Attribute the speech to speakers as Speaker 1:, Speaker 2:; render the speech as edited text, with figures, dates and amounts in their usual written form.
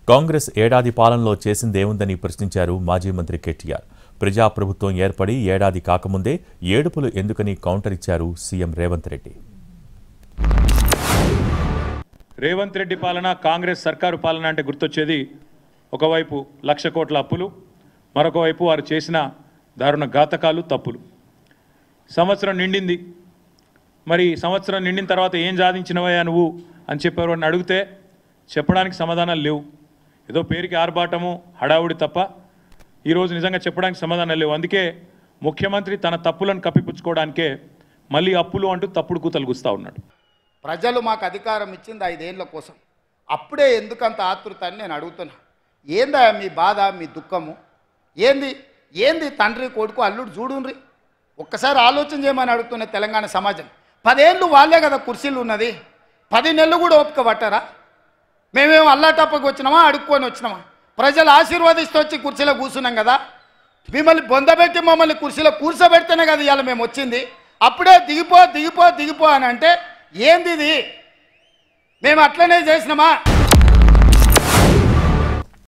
Speaker 1: కాంగ్రెస్ ఏడాది పాలనలో చేసిందేముందని ప్రశ్నించారు మాజీ మంత్రి కేటీఆర్. ప్రజాప్రభుత్వం ఏర్పడి ఏడాది కాకముందే ఏడుపులు ఎందుకని కౌంటర్ ఇచ్చారు సీఎం రేవంత్ రెడ్డి.
Speaker 2: రేవంత్ రెడ్డి పాలన, కాంగ్రెస్ సర్కారు పాలన అంటే గుర్తొచ్చేది ఒకవైపు 1,00,000 కోట్ల అప్పులు, మరొక వైపు వారు చేసిన దారుణ ఘాతకాలు, తప్పులు. సంవత్సరం నిండింది. మరి సంవత్సరం నిండిన తర్వాత ఏం సాధించినవయ్యా నువ్వు అని చెప్పారు అని అడిగితే చెప్పడానికి సమాధానాలు లేవు. ఏదో పేరుకి ఆర్భాటము, హడావుడి తప్ప ఈరోజు నిజంగా చెప్పడానికి సమాధానాలు లేవు. అందుకే ముఖ్యమంత్రి తన తప్పులను కప్పిపుచ్చుకోవడానికే మళ్ళీ అప్పులు అంటూ తప్పుడు కూతలు గుస్తా ఉన్నాడు.
Speaker 3: ప్రజలు మాకు అధికారం ఇచ్చింది 5 ఏళ్ల కోసం. అప్పుడే ఎందుకంత ఆతృత అని నేను అడుగుతున్నా. ఏందా మీ బాధ, మీ దుఃఖము ఏంది తండ్రి కొడుకు అల్లుడు చూడుండ్రి. ఒక్కసారి ఆలోచన చేయమని అడుగుతున్న తెలంగాణ సమాజం. 10 ఏళ్ళు వాళ్ళే కదా కుర్చీలు ఉన్నది. 10 నెలలు కూడా ఓపిక పట్టారా? మేమేమో అల్లాటప్పకి వచ్చినామా, అడుక్కొని వచ్చినామా? ప్రజలు ఆశీర్వాదిస్తూ వచ్చి కుర్చీలో కూర్చున్నాం కదా. మిమ్మల్ని బొందబెట్టి మమ్మల్ని కుర్చీలో కూర్చోబెడితేనే కదా ఇవాళ మేము వచ్చింది. అప్పుడే దిగిపో అని అంటే ఏంది ఇది? మేము అట్లనే చేసినామా?